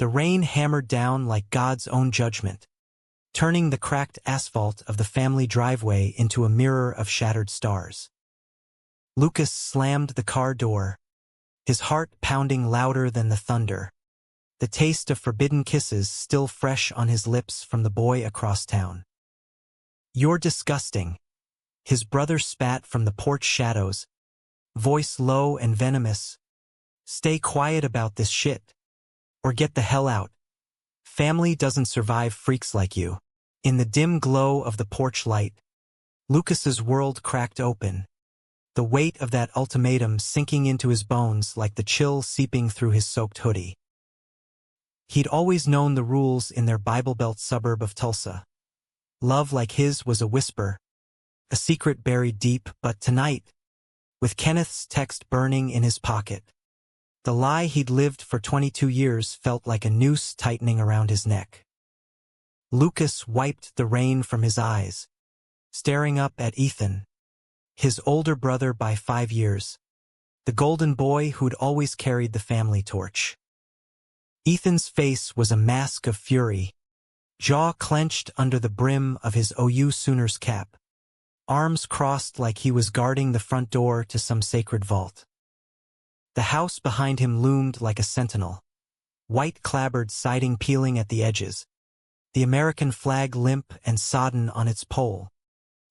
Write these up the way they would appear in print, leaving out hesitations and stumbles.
The rain hammered down like God's own judgment, turning the cracked asphalt of the family driveway into a mirror of shattered stars. Lucas slammed the car door, his heart pounding louder than the thunder, the taste of forbidden kisses still fresh on his lips from the boy across town. "You're disgusting," his brother spat from the porch shadows, voice low and venomous. "Stay quiet about this shit. Or get the hell out. Family doesn't survive freaks like you." In the dim glow of the porch light, Lucas's world cracked open, the weight of that ultimatum sinking into his bones like the chill seeping through his soaked hoodie. He'd always known the rules in their Bible Belt suburb of Tulsa. Love like his was a whisper, a secret buried deep, but tonight, with Kenneth's text burning in his pocket, the lie he'd lived for 22 years felt like a noose tightening around his neck. Lucas wiped the rain from his eyes, staring up at Ethan, his older brother by 5 years, the golden boy who'd always carried the family torch. Ethan's face was a mask of fury, jaw clenched under the brim of his OU Sooners cap, arms crossed like he was guarding the front door to some sacred vault. The house behind him loomed like a sentinel, white-clabbered siding peeling at the edges, the American flag limp and sodden on its pole,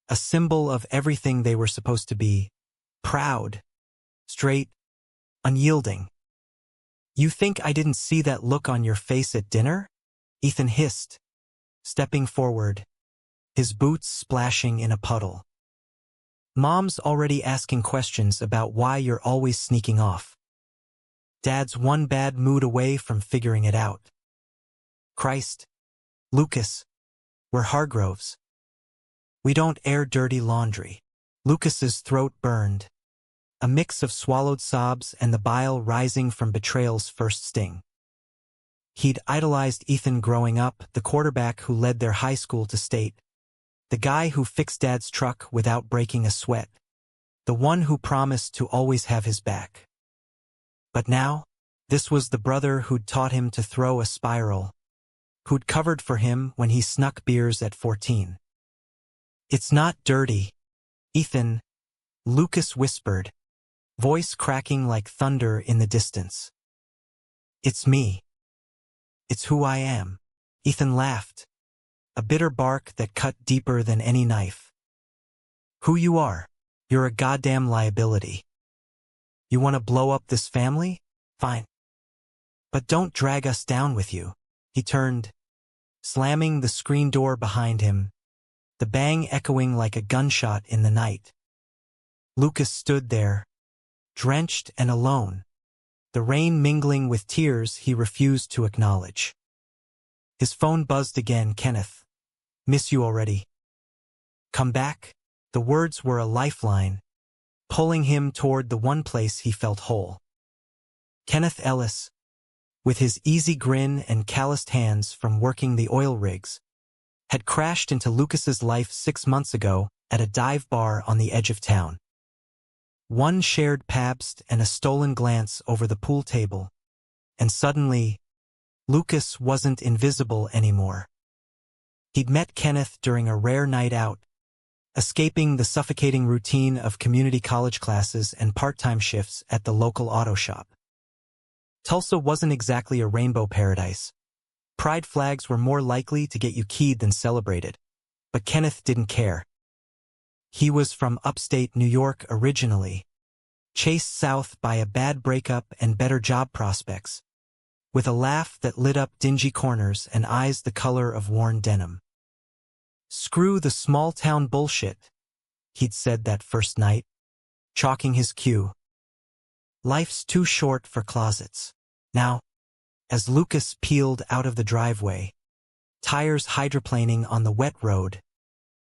a symbol of everything they were supposed to be: proud, straight, unyielding. "You think I didn't see that look on your face at dinner?" Ethan hissed, stepping forward, his boots splashing in a puddle. "Mom's already asking questions about why you're always sneaking off. Dad's one bad mood away from figuring it out." "Christ, Lucas, we're Hargroves. We don't air dirty laundry." Lucas's throat burned, a mix of swallowed sobs and the bile rising from betrayal's first sting. He'd idolized Ethan growing up, the quarterback who led their high school to state, the guy who fixed Dad's truck without breaking a sweat, the one who promised to always have his back. But now, this was the brother who'd taught him to throw a spiral, who'd covered for him when he snuck beers at 14. "It's not dirty, Ethan," Lucas whispered, voice cracking like thunder in the distance. "It's me. It's who I am." Ethan laughed, a bitter bark that cut deeper than any knife. "Who you are? You're a goddamn liability. You want to blow up this family? Fine. But don't drag us down with you." He turned, slamming the screen door behind him, the bang echoing like a gunshot in the night. Lucas stood there, drenched and alone, the rain mingling with tears he refused to acknowledge. His phone buzzed again. "Kenneth, miss you already. Come back?" The words were a lifeline, pulling him toward the one place he felt whole. Kenneth Ellis, with his easy grin and calloused hands from working the oil rigs, had crashed into Lucas's life 6 months ago at a dive bar on the edge of town. One shared Pabst and a stolen glance over the pool table, and suddenly, Lucas wasn't invisible anymore. He'd met Kenneth during a rare night out, escaping the suffocating routine of community college classes and part-time shifts at the local auto shop. Tulsa wasn't exactly a rainbow paradise. Pride flags were more likely to get you keyed than celebrated, but Kenneth didn't care. He was from upstate New York originally, chased south by a bad breakup and better job prospects, with a laugh that lit up dingy corners and eyes the color of worn denim. "Screw the small-town bullshit," he'd said that first night, chalking his cue. "Life's too short for closets." Now, as Lucas peeled out of the driveway, tires hydroplaning on the wet road,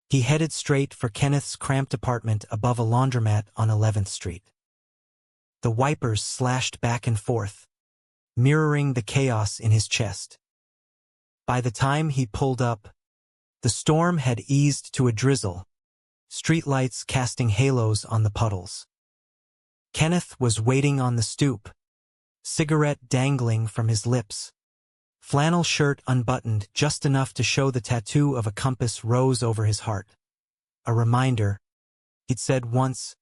he headed straight for Kenneth's cramped apartment above a laundromat on 11th Street. The wipers slashed back and forth, mirroring the chaos in his chest. By the time he pulled up, the storm had eased to a drizzle, streetlights casting halos on the puddles. Kenneth was waiting on the stoop, cigarette dangling from his lips, Flannel shirt unbuttoned just enough to show the tattoo of a compass rose over his heart. A reminder, he'd said once,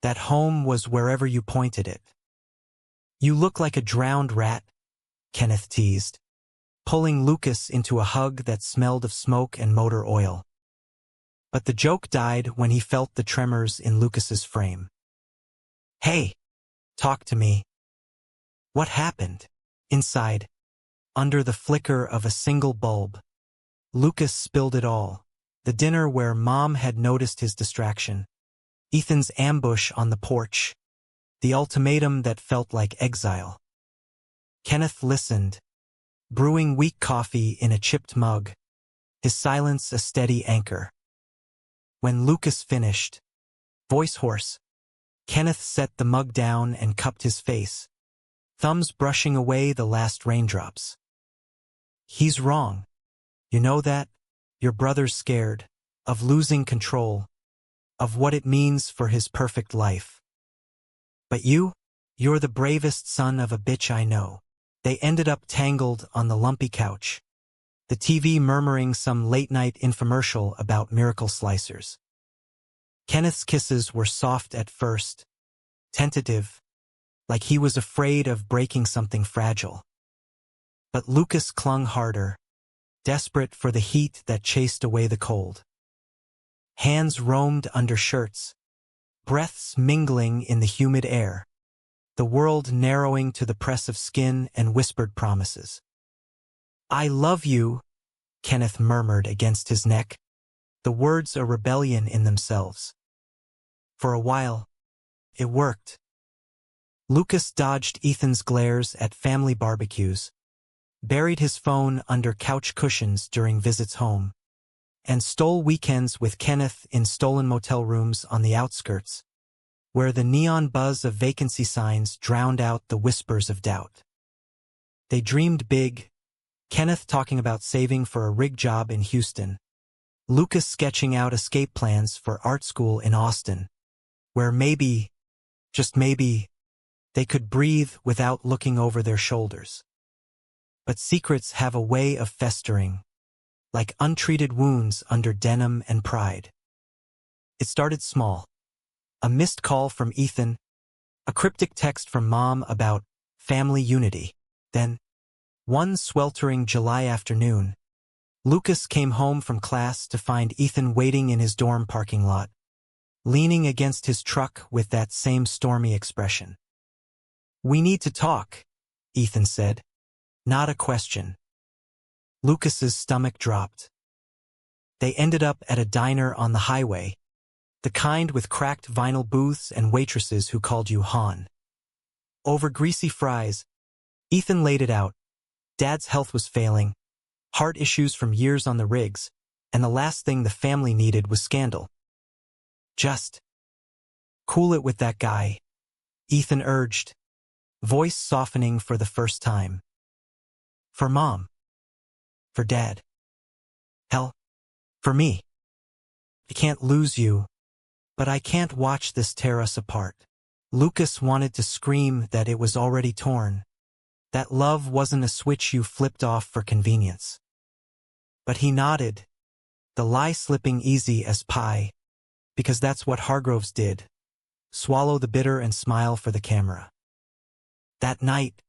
that home was wherever you pointed it. You look like a drowned rat, Kenneth teased, pulling Lucas into a hug that smelled of smoke and motor oil. But the joke died when he felt the tremors in Lucas's frame. Hey, talk to me. What happened? Inside, under the flicker of a single bulb, Lucas spilled it all. The dinner where Mom had noticed his distraction. Ethan's ambush on the porch. The ultimatum that felt like exile. Kenneth listened, brewing weak coffee in a chipped mug, his silence a steady anchor. When Lucas finished, voice hoarse, Kenneth set the mug down and cupped his face, thumbs brushing away the last raindrops. He's wrong. You know that? Your brother's scared, of losing control, of what it means for his perfect life. But you're the bravest son of a bitch I know. They ended up tangled on the lumpy couch, the TV murmuring some late-night infomercial about miracle slicers. Kenneth's kisses were soft at first, tentative, like he was afraid of breaking something fragile. But Lucas clung harder, desperate for the heat that chased away the cold. Hands roamed under shirts, breaths mingling in the humid air, the world narrowing to the press of skin and whispered promises. I love you, Kenneth murmured against his neck, the words a rebellion in themselves. For a while, it worked. Lucas dodged Ethan's glares at family barbecues, buried his phone under couch cushions during visits home, and stole weekends with Kenneth in stolen motel rooms on the outskirts, where the neon buzz of vacancy signs drowned out the whispers of doubt. They dreamed big, Kenneth talking about saving for a rig job in Houston, Lucas sketching out escape plans for art school in Austin, where maybe, just maybe, they could breathe without looking over their shoulders. But secrets have a way of festering, like untreated wounds under denim and pride. It started small. A missed call from Ethan, a cryptic text from Mom about family unity. Then, one sweltering July afternoon, Lucas came home from class to find Ethan waiting in his dorm parking lot, leaning against his truck with that same stormy expression. We need to talk, Ethan said. Not a question. Lucas's stomach dropped. They ended up at a diner on the highway, the kind with cracked vinyl booths and waitresses who called you Han. Over greasy fries, Ethan laid it out. Dad's health was failing, heart issues from years on the rigs, and the last thing the family needed was scandal. Just cool it with that guy, Ethan urged, voice softening for the first time. For Mom. For Dad. Hell, for me. I can't lose you, but I can't watch this tear us apart. Lucas wanted to scream that it was already torn, that love wasn't a switch you flipped off for convenience. But he nodded, the lie slipping easy as pie, because that's what Hargroves did, swallow the bitter and smile for the camera. That night,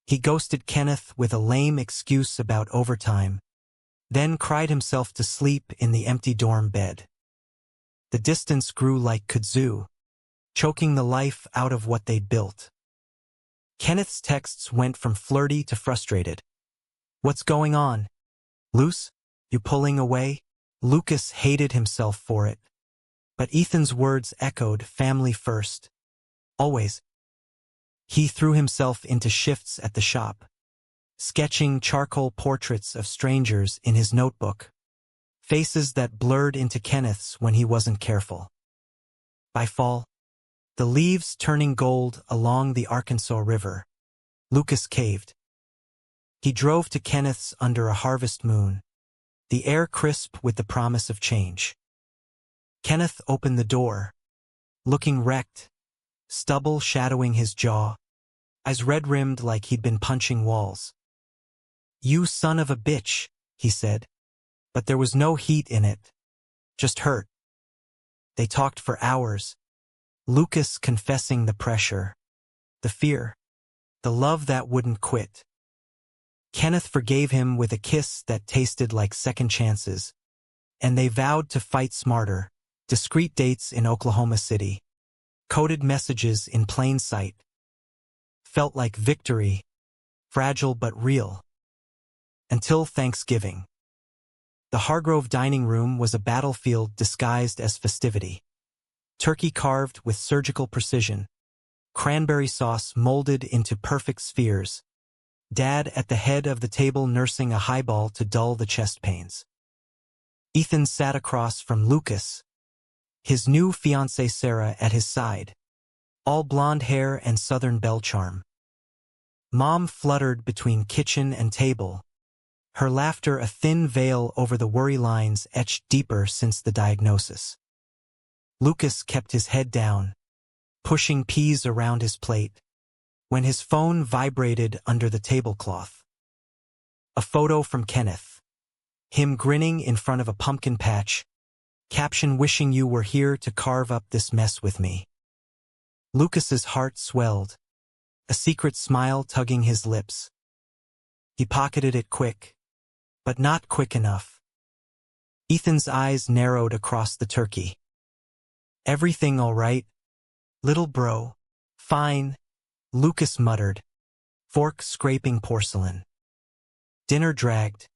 he ghosted Kenneth with a lame excuse about overtime, then cried himself to sleep in the empty dorm bed. The distance grew like kudzu, choking the life out of what they'd built. Kenneth's texts went from flirty to frustrated. What's going on? Luce? You pulling away? Lucas hated himself for it. But Ethan's words echoed family first. Always. He threw himself into shifts at the shop, sketching charcoal portraits of strangers in his notebook, faces that blurred into Kenneth's when he wasn't careful. By fall, the leaves turning gold along the Arkansas River, Lucas caved. He drove to Kenneth's under a harvest moon, the air crisp with the promise of change. Kenneth opened the door, looking wrecked, stubble shadowing his jaw, eyes red-rimmed like he'd been punching walls. "You son of a bitch," he said. But there was no heat in it, just hurt. They talked for hours, Lucas confessing the pressure, the fear, the love that wouldn't quit. Kenneth forgave him with a kiss that tasted like second chances, and they vowed to fight smarter. Discreet dates in Oklahoma City, coded messages in plain sight. Felt like victory, fragile but real. Until Thanksgiving. The Hargrove dining room was a battlefield disguised as festivity. Turkey carved with surgical precision, cranberry sauce molded into perfect spheres, Dad at the head of the table nursing a highball to dull the chest pains. Ethan sat across from Lucas, his new fiancée Sarah at his side, all blonde hair and southern belle charm. Mom fluttered between kitchen and table, her laughter a thin veil over the worry lines etched deeper since the diagnosis. Lucas kept his head down, pushing peas around his plate, when his phone vibrated under the tablecloth. A photo from Kenneth, him grinning in front of a pumpkin patch, caption wishing you were here to carve up this mess with me. Lucas's heart swelled, a secret smile tugging his lips. He pocketed it quick, but not quick enough. Ethan's eyes narrowed across the turkey. "Everything all right, little bro?" "Fine," Lucas muttered, fork scraping porcelain. Dinner dragged,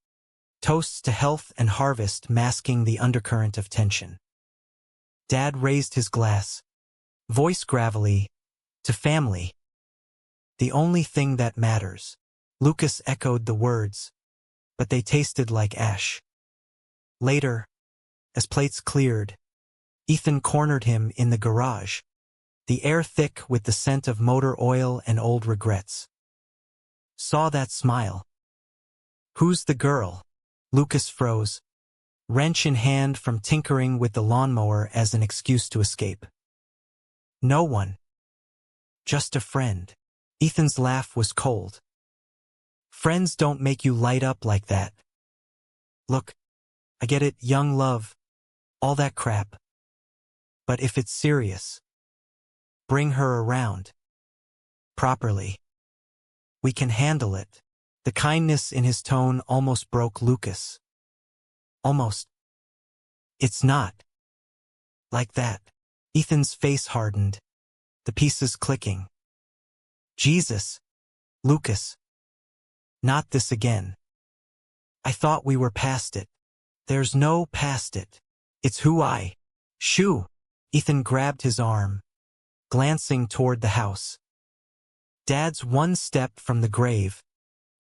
toasts to health and harvest masking the undercurrent of tension. Dad raised his glass, voice gravelly, to family. "The only thing that matters." Lucas echoed the words, but they tasted like ash. Later, as plates cleared, Ethan cornered him in the garage, the air thick with the scent of motor oil and old regrets. "Saw that smile." "Who's the girl?" Lucas froze, wrench in hand from tinkering with the lawnmower as an excuse to escape. "No one. Just a friend." Ethan's laugh was cold. "Friends don't make you light up like that. Look, I get it, young love, all that crap. But if it's serious, bring her around. Properly. We can handle it." The kindness in his tone almost broke Lucas. "Almost. It's not. Like that." Ethan's face hardened, the pieces clicking. "Jesus, Lucas. Not this again. I thought we were past it." "There's no past it. It's who I." "Shoo." Ethan grabbed his arm, glancing toward the house. "Dad's one step from the grave.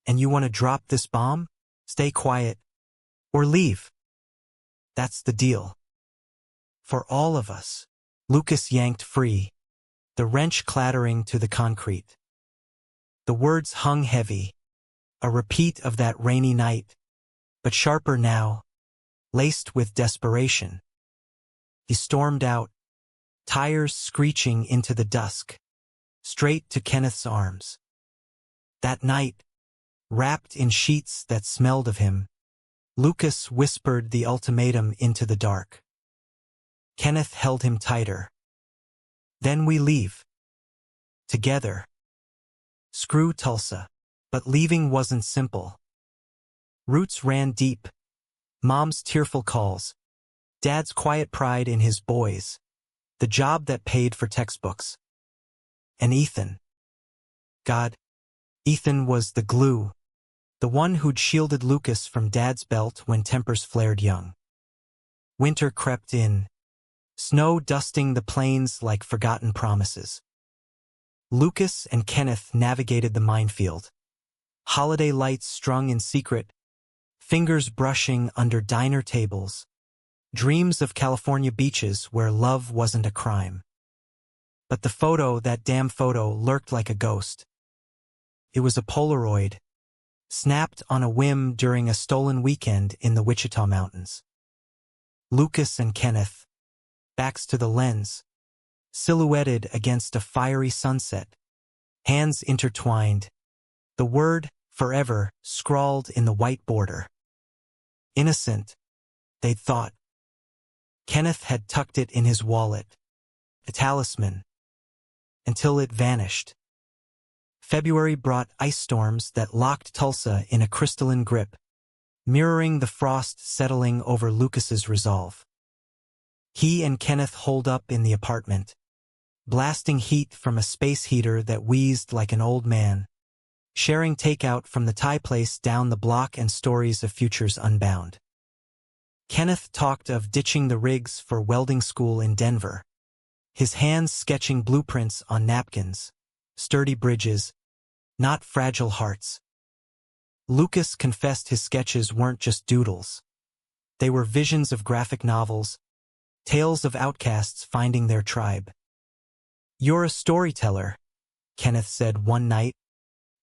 And you want to drop this bomb? Stay quiet. Or leave. That's the deal. For all of us." Lucas yanked free, the wrench clattering to the concrete. The words hung heavy, a repeat of that rainy night, but sharper now, laced with desperation. He stormed out, tires screeching into the dusk, straight to Kenneth's arms. That night, wrapped in sheets that smelled of him, Lucas whispered the ultimatum into the dark. Kenneth held him tighter. "Then we leave. Together. Screw Tulsa." But leaving wasn't simple. Roots ran deep. Mom's tearful calls. Dad's quiet pride in his boys. The job that paid for textbooks. And Ethan. God, Ethan was the glue. The one who'd shielded Lucas from Dad's belt when tempers flared young. Winter crept in, snow dusting the plains like forgotten promises. Lucas and Kenneth navigated the minefield. Holiday lights strung in secret, fingers brushing under diner tables, dreams of California beaches where love wasn't a crime. But the photo, that damn photo, lurked like a ghost. It was a Polaroid, snapped on a whim during a stolen weekend in the Wichita Mountains. Lucas and Kenneth, backs to the lens, silhouetted against a fiery sunset, hands intertwined, the word forever, scrawled in the white border. Innocent, they'd thought. Kenneth had tucked it in his wallet, a talisman, until it vanished. February brought ice storms that locked Tulsa in a crystalline grip, mirroring the frost settling over Lucas's resolve. He and Kenneth holed up in the apartment, blasting heat from a space heater that wheezed like an old man, sharing takeout from the Thai place down the block and stories of futures unbound. Kenneth talked of ditching the rigs for welding school in Denver, his hands sketching blueprints on napkins, sturdy bridges, not fragile hearts. Lucas confessed his sketches weren't just doodles. They were visions of graphic novels, tales of outcasts finding their tribe. "You're a storyteller," Kenneth said one night,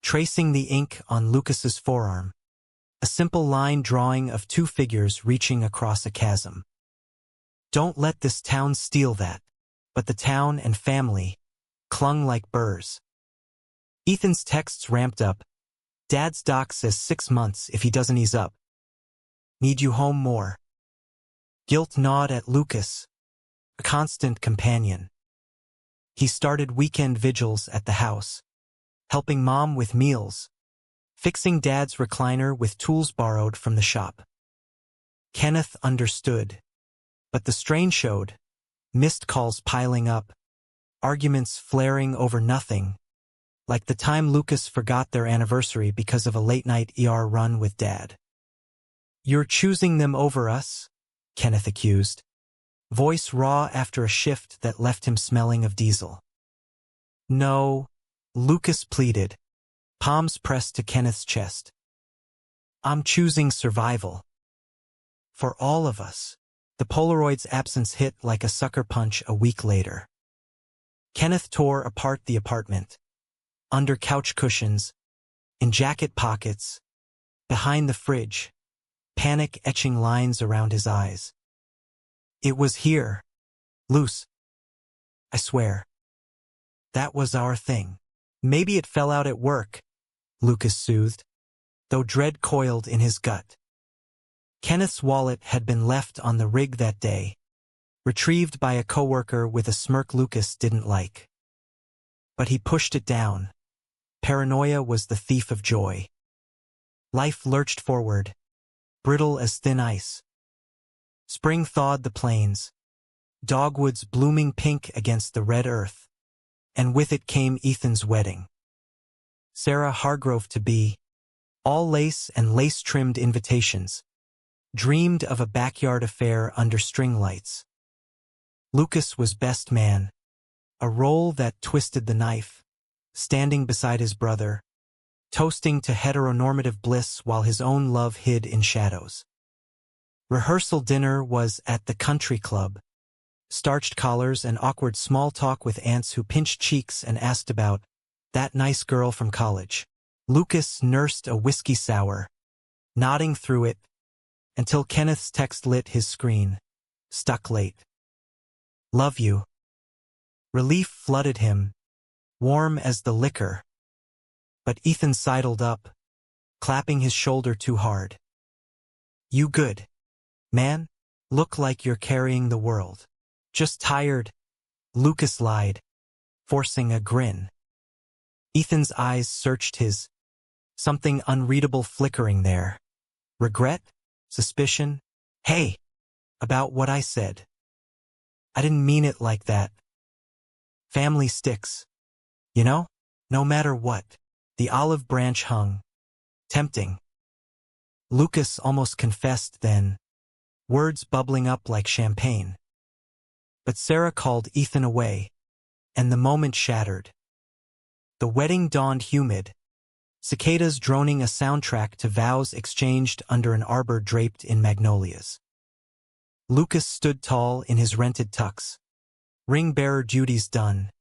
tracing the ink on Lucas's forearm, a simple line drawing of two figures reaching across a chasm. "Don't let this town steal that." But the town and family clung like burrs. Ethan's texts ramped up. "Dad's doc says 6 months if he doesn't ease up. Need you home more." Guilt gnawed at Lucas, a constant companion. He started weekend vigils at the house, helping Mom with meals, fixing Dad's recliner with tools borrowed from the shop. Kenneth understood, but the strain showed, missed calls piling up, arguments flaring over nothing, like the time Lucas forgot their anniversary because of a late-night ER run with Dad. "You're choosing them over us?" Kenneth accused, voice raw after a shift that left him smelling of diesel. "No," Lucas pleaded, palms pressed to Kenneth's chest. "I'm choosing survival. For all of us." The Polaroid's absence hit like a sucker punch a week later. Kenneth tore apart the apartment, under couch cushions, in jacket pockets, behind the fridge, panic etching lines around his eyes. "It was here. Loose. I swear. That was our thing. Maybe it fell out at work," Lucas soothed, though dread coiled in his gut. Kenneth's wallet had been left on the rig that day, retrieved by a coworker with a smirk Lucas didn't like. But he pushed it down. Paranoia was the thief of joy. Life lurched forward, brittle as thin ice. Spring thawed the plains, dogwoods blooming pink against the red earth, and with it came Ethan's wedding. Sarah Hargrove to be, all lace and lace-trimmed invitations, dreamed of a backyard affair under string lights. Lucas was best man, a role that twisted the knife, standing beside his brother, toasting to heteronormative bliss while his own love hid in shadows. Rehearsal dinner was at the country club, starched collars and awkward small talk with aunts who pinched cheeks and asked about that nice girl from college. Lucas nursed a whiskey sour, nodding through it, until Kenneth's text lit his screen. "Stuck late. Love you." Relief flooded him, warm as the liquor. But Ethan sidled up, clapping his shoulder too hard. "You good, man? Look like you're carrying the world." "Just tired," Lucas lied, forcing a grin. Ethan's eyes searched his, something unreadable flickering there. "Regret? Suspicion? Hey, about what I said. I didn't mean it like that. Family sticks. You know, no matter what." The olive branch hung, tempting. Lucas almost confessed then, words bubbling up like champagne. But Sarah called Ethan away, and the moment shattered. The wedding dawned humid, cicadas droning a soundtrack to vows exchanged under an arbor draped in magnolias. Lucas stood tall in his rented tux, ring-bearer duties done,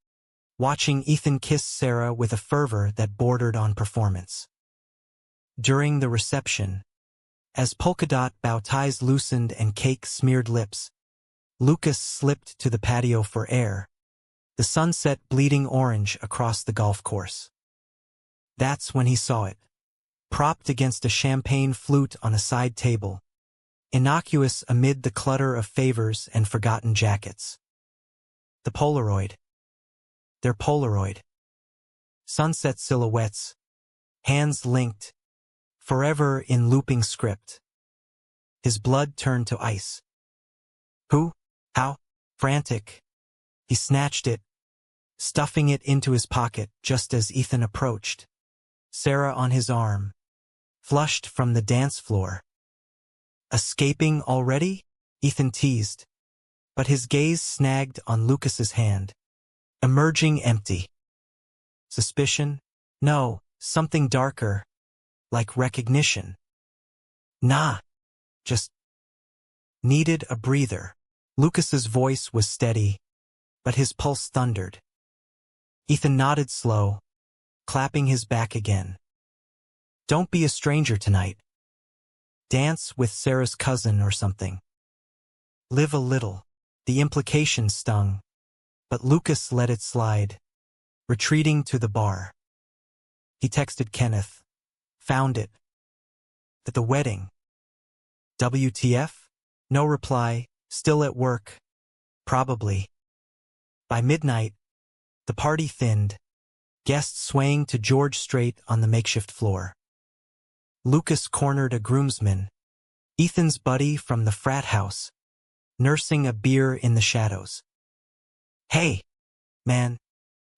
watching Ethan kiss Sarah with a fervor that bordered on performance. During the reception, as polka-dot bow ties loosened and cake-smeared lips, Lucas slipped to the patio for air, the sunset bleeding orange across the golf course. That's when he saw it. propped against a champagne flute on a side table, innocuous amid the clutter of favors and forgotten jackets. The Polaroid. Their Polaroid. Sunset silhouettes, hands linked, forever in looping script. His blood turned to ice. Who? How? Frantic. He snatched it, stuffing it into his pocket just as Ethan approached. Sarah on his arm, flushed from the dance floor. Escaping already? Ethan teased, but his gaze snagged on Lucas's hand. Emerging empty. Suspicion? No, something darker, like recognition. Nah, just needed a breather. Lucas's voice was steady, but his pulse thundered. Ethan nodded slow, clapping his back again. Don't be a stranger tonight. Dance with Sarah's cousin or something. Live a little. The implication stung, but Lucas let it slide, retreating to the bar. He texted Kenneth. Found it. At the wedding. WTF? No reply, still at work. Probably. By midnight, the party thinned, guests swaying to George Strait on the makeshift floor. Lucas cornered a groomsman, Ethan's buddy from the frat house, nursing a beer in the shadows. Hey, man,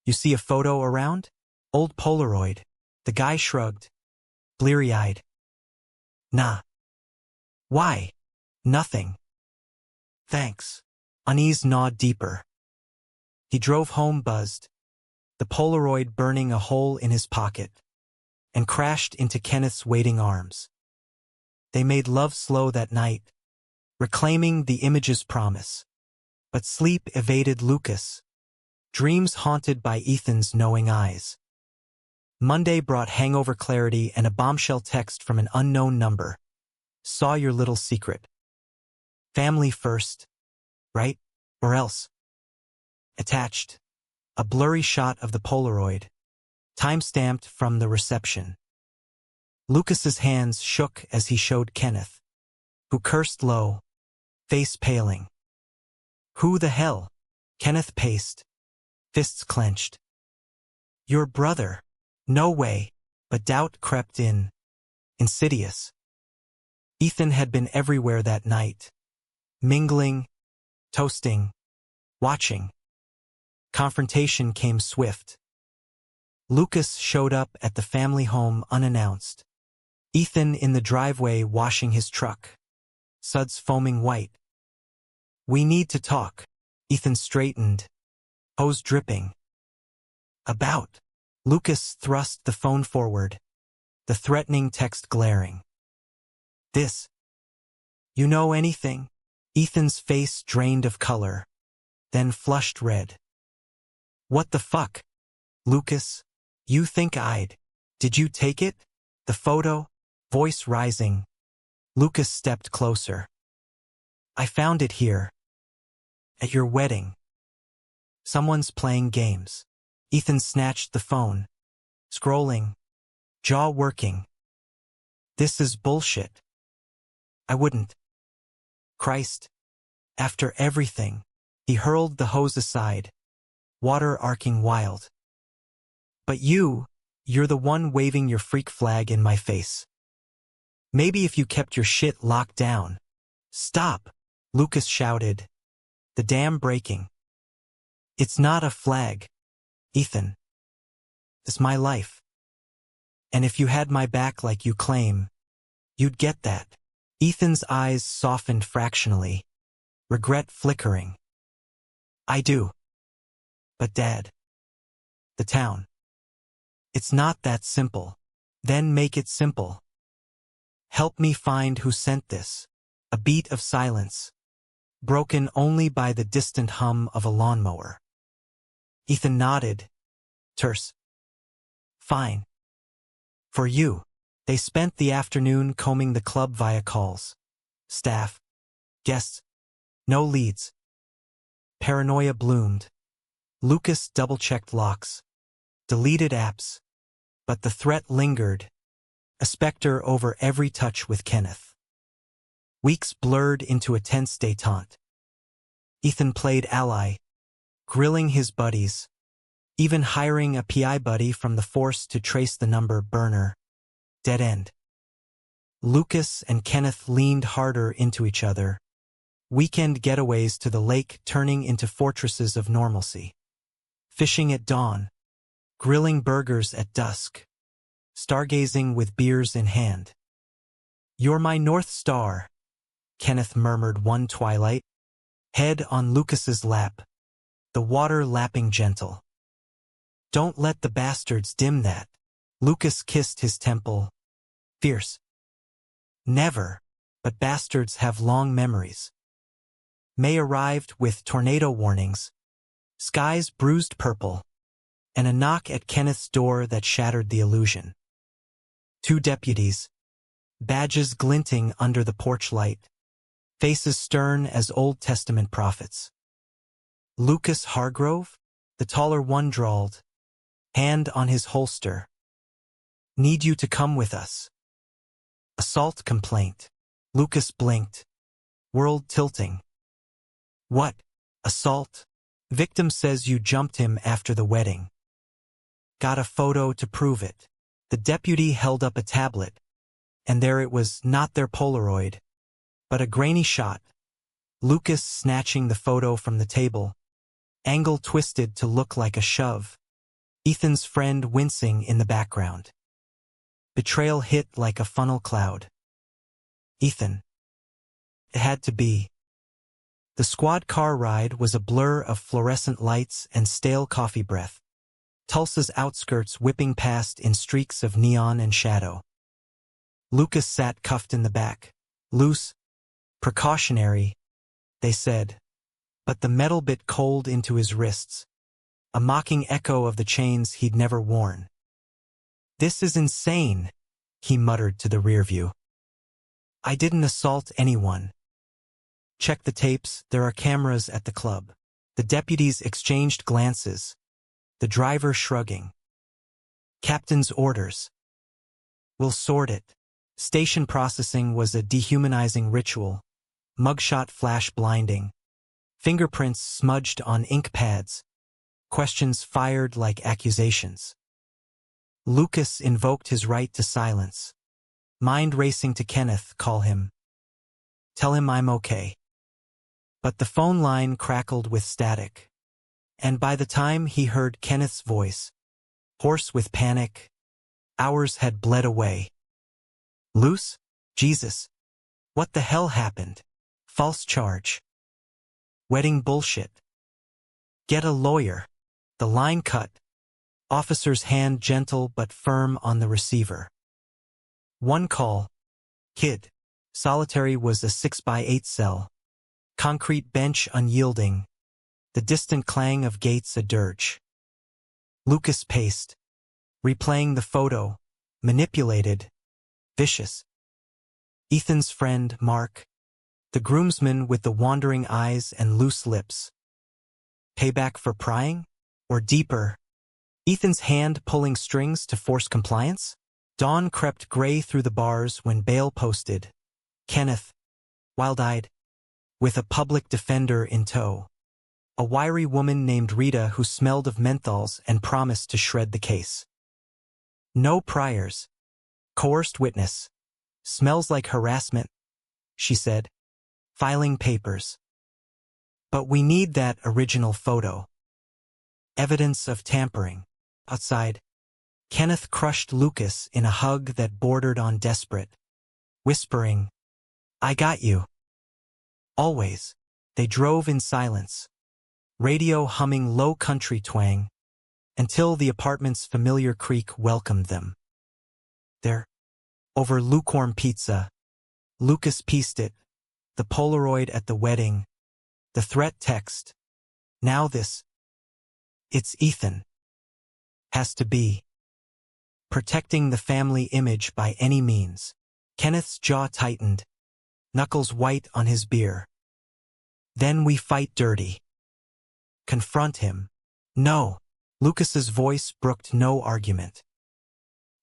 you see a photo around? Old Polaroid. The guy shrugged, bleary-eyed. Nah. Why? Nothing. Thanks. Unease gnawed deeper. He drove home buzzed, the Polaroid burning a hole in his pocket, and crashed into Kenneth's waiting arms. They made love slow that night, reclaiming the image's promise. But sleep evaded Lucas, dreams haunted by Ethan's knowing eyes. Monday brought hangover clarity and a bombshell text from an unknown number. Saw your little secret. Family first, right? Or else. Attached, a blurry shot of the Polaroid, time-stamped from the reception. Lucas's hands shook as he showed Kenneth, who cursed low, face paling. Who the hell? Kenneth paced, fists clenched. Your brother. No way, but doubt crept in, insidious. Ethan had been everywhere that night, mingling, toasting, watching. Confrontation came swift. Lucas showed up at the family home unannounced. Ethan in the driveway washing his truck, suds foaming white. We need to talk. Ethan straightened, hose dripping. About. Lucas thrust the phone forward, the threatening text glaring. This. You know anything? Ethan's face drained of color, then flushed red. What the fuck? Lucas, you think I'd. Did you take it? The photo? Voice rising. Lucas stepped closer. I found it here. At your wedding. Someone's playing games. Ethan snatched the phone, scrolling, jaw working. This is bullshit. I wouldn't. Christ. After everything, he hurled the hose aside, water arcing wild. But you're the one waving your freak flag in my face. Maybe if you kept your shit locked down. Stop, Lucas shouted, the dam breaking. It's not a flag. Ethan. It's my life. And if you had my back like you claim, you'd get that. Ethan's eyes softened fractionally, regret flickering. I do. But Dad. The town. It's not that simple. Then make it simple. Help me find who sent this. A beat of silence, broken only by the distant hum of a lawnmower. Ethan nodded, terse. Fine. For you. They spent the afternoon combing the club via calls. Staff. Guests. No leads. Paranoia bloomed. Lucas double-checked locks. Deleted apps. But the threat lingered, a specter over every touch with Kenneth. Weeks blurred into a tense détente. Ethan played ally, grilling his buddies, even hiring a PI buddy from the force to trace the number burner. Dead end. Lucas and Kenneth leaned harder into each other, weekend getaways to the lake turning into fortresses of normalcy. Fishing at dawn, grilling burgers at dusk, stargazing with beers in hand. "You're my North Star," Kenneth murmured one twilight, head on Lucas's lap, the water lapping gentle. "Don't let the bastards dim that." Lucas kissed his temple. Fierce. "Never, but bastards have long memories." May arrived with tornado warnings, skies bruised purple, and a knock at Kenneth's door that shattered the illusion. 2 deputies, badges glinting under the porch light, faces stern as Old Testament prophets. Lucas Hargrove, the taller one, drawled, hand on his holster. "Need you to come with us." Assault complaint. Lucas blinked, world tilting. "What? Assault? Victim says you jumped him after the wedding." "Got a photo to prove it." The deputy held up a tablet, and there it was, not their Polaroid, but a grainy shot. Lucas snatching the photo from the table, angle twisted to look like a shove. Ethan's friend wincing in the background. Betrayal hit like a funnel cloud. Ethan. It had to be. The squad car ride was a blur of fluorescent lights and stale coffee breath. Tulsa's outskirts whipping past in streaks of neon and shadow. Lucas sat cuffed in the back. Loose, precautionary, they said, but the metal bit cold into his wrists, a mocking echo of the chains he'd never worn. "This is insane," he muttered to the rearview. "I didn't assault anyone." "Check the tapes, there are cameras at the club." The deputies exchanged glances, the driver shrugging. "Captain's orders." "We'll sort it." Station processing was a dehumanizing ritual, mugshot flash blinding, fingerprints smudged on ink pads, questions fired like accusations. Lucas invoked his right to silence. Mind racing to Kenneth, call him. Tell him I'm okay. But the phone line crackled with static. And by the time he heard Kenneth's voice, hoarse with panic, hours had bled away. "Luce? Jesus. What the hell happened? False charge. Wedding bullshit. Get a lawyer." The line cut. Officer's hand gentle but firm on the receiver. One call. Kid. Solitary was a 6x8 cell. Concrete bench unyielding. The distant clang of gates a dirge. Lucas paced, replaying the photo, manipulated, vicious. Ethan's friend, Mark, the groomsman with the wandering eyes and loose lips. Payback for prying? Or deeper? Ethan's hand pulling strings to force compliance? Dawn crept gray through the bars when bail posted. Kenneth, wild-eyed, with a public defender in tow. A wiry woman named Rita who smelled of menthols and promised to shred the case. No priors. Coerced witness. Smells like harassment, she said, filing papers. But we need that original photo. Evidence of tampering. Outside, Kenneth crushed Lucas in a hug that bordered on desperate, whispering, "I got you." Always. They drove in silence, radio humming low country twang, until the apartment's familiar creak welcomed them. There, over lukewarm pizza, Lucas pieced it, the Polaroid at the wedding, the threat text. Now this. It's Ethan. Has to be. Protecting the family image by any means. Kenneth's jaw tightened, knuckles white on his beer. Then we fight dirty. Confront him. No. Lucas's voice brooked no argument.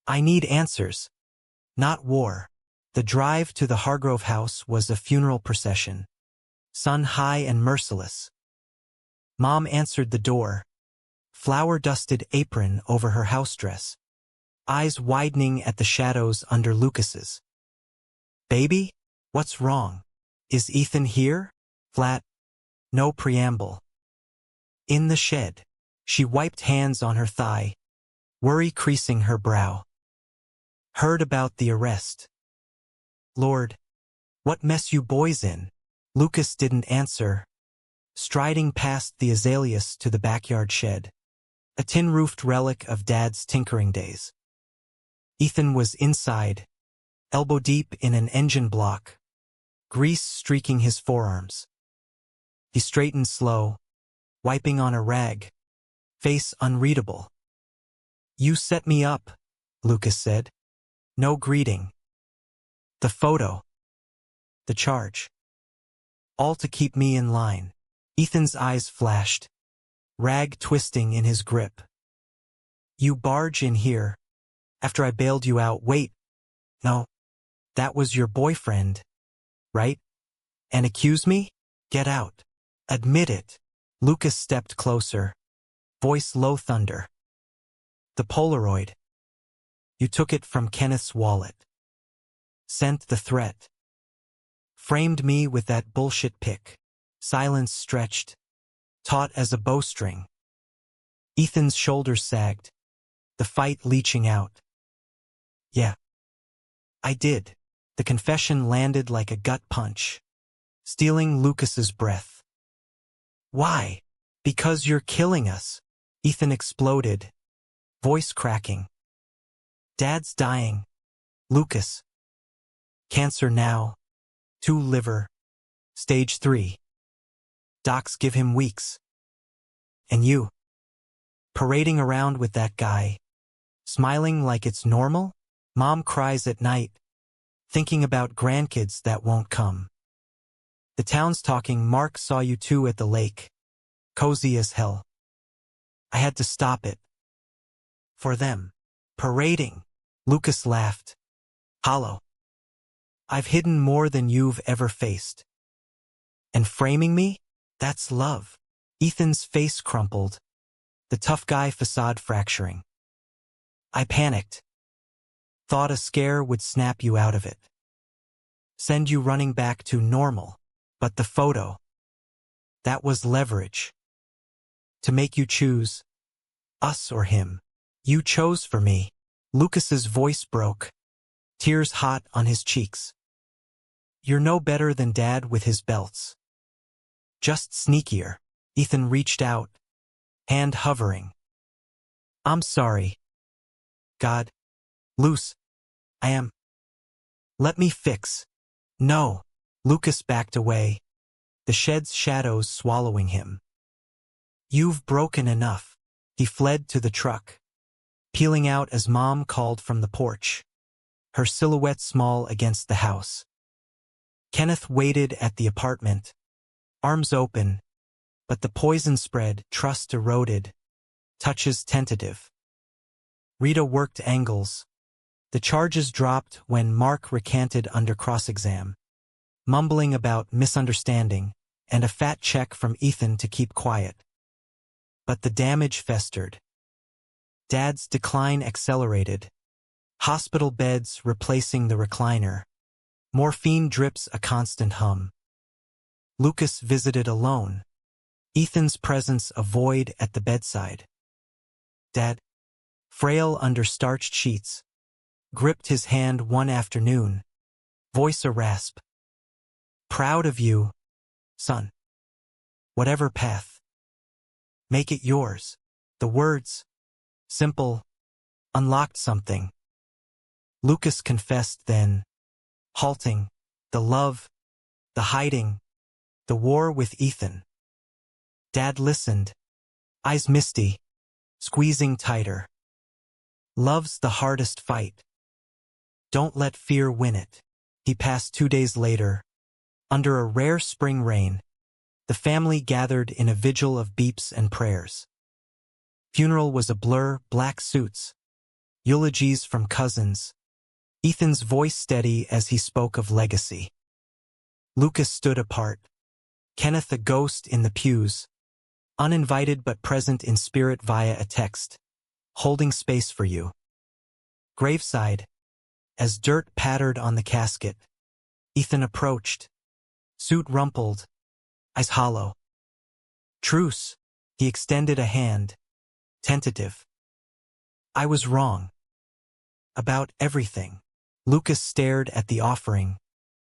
I need answers. not war. The drive to the Hargrove house was a funeral procession, sun high and merciless. Mom answered the door, flour-dusted apron over her house dress, eyes widening at the shadows under Lucas's. Baby? What's wrong? Is Ethan here? Flat. No preamble. In the shed. She wiped hands on her thigh, worry creasing her brow. Heard about the arrest. Lord, what mess you boys in? Lucas didn't answer, striding past the azaleas to the backyard shed, a tin-roofed relic of Dad's tinkering days. Ethan was inside, elbow-deep in an engine block, grease streaking his forearms. He straightened slow, wiping on a rag, face unreadable. You set me up, Lucas said. No greeting. The photo. The charge. All to keep me in line. Ethan's eyes flashed, rag twisting in his grip. You barge in here, after I bailed you out. Wait. No. That was your boyfriend, right? And accuse me? Get out. Admit it. Lucas stepped closer, voice low thunder. The Polaroid. You took it from Kenneth's wallet. Sent the threat. Framed me with that bullshit pic. Silence stretched, taut as a bowstring. Ethan's shoulders sagged, the fight leaching out. Yeah. I did. The confession landed like a gut punch, stealing Lucas's breath. Why? Because you're killing us. Ethan exploded, voice cracking. Dad's dying. Lucas. Cancer now. 2 liver. Stage 3. Docs give him weeks. And you? Parading around with that guy, smiling like it's normal? Mom cries at night, thinking about grandkids that won't come. The town's talking. Mark saw you two at the lake. Cozy as hell. I had to stop it. For them. Parading. Lucas laughed. Hollow. I've hidden more than you've ever faced. And framing me? That's love. Ethan's face crumpled, the tough guy facade fracturing. I panicked. Thought a scare would snap you out of it. Send you running back to normal. But the photo. That was leverage. To make you choose. Us or him. You chose for me. Lucas's voice broke, tears hot on his cheeks. You're no better than Dad with his belts. Just sneakier. Ethan reached out, hand hovering. I'm sorry. God. Luce. I am. Let me fix. No. Lucas backed away, the shed's shadows swallowing him. You've broken enough. He fled to the truck, peeling out as Mom called from the porch, her silhouette small against the house. Kenneth waited at the apartment, arms open, but the poison spread, trust eroded, touches tentative. Rita worked angles. The charges dropped when Mark recanted under cross-exam, mumbling about misunderstanding and a fat check from Ethan to keep quiet. But the damage festered. Dad's decline accelerated. Hospital beds replacing the recliner. Morphine drips a constant hum. Lucas visited alone. Ethan's presence a void at the bedside. Dad, frail under starched sheets, gripped his hand one afternoon, voice a rasp. Proud of you, son. Whatever path. Make it yours. The words, simple, unlocked something. Lucas confessed then, halting, the love, the hiding, the war with Ethan. Dad listened, eyes misty, squeezing tighter. Love's the hardest fight. Don't let fear win it. He passed 2 days later. Under a rare spring rain, the family gathered in a vigil of beeps and prayers. Funeral was a blur, black suits, eulogies from cousins, Ethan's voice steady as he spoke of legacy. Lucas stood apart. Kenneth a ghost in the pews, uninvited but present in spirit via a text, holding space for you. Graveside, as dirt pattered on the casket, Ethan approached, suit rumpled, eyes hollow. Truce, he extended a hand, tentative. I was wrong. About everything. Lucas stared at the offering.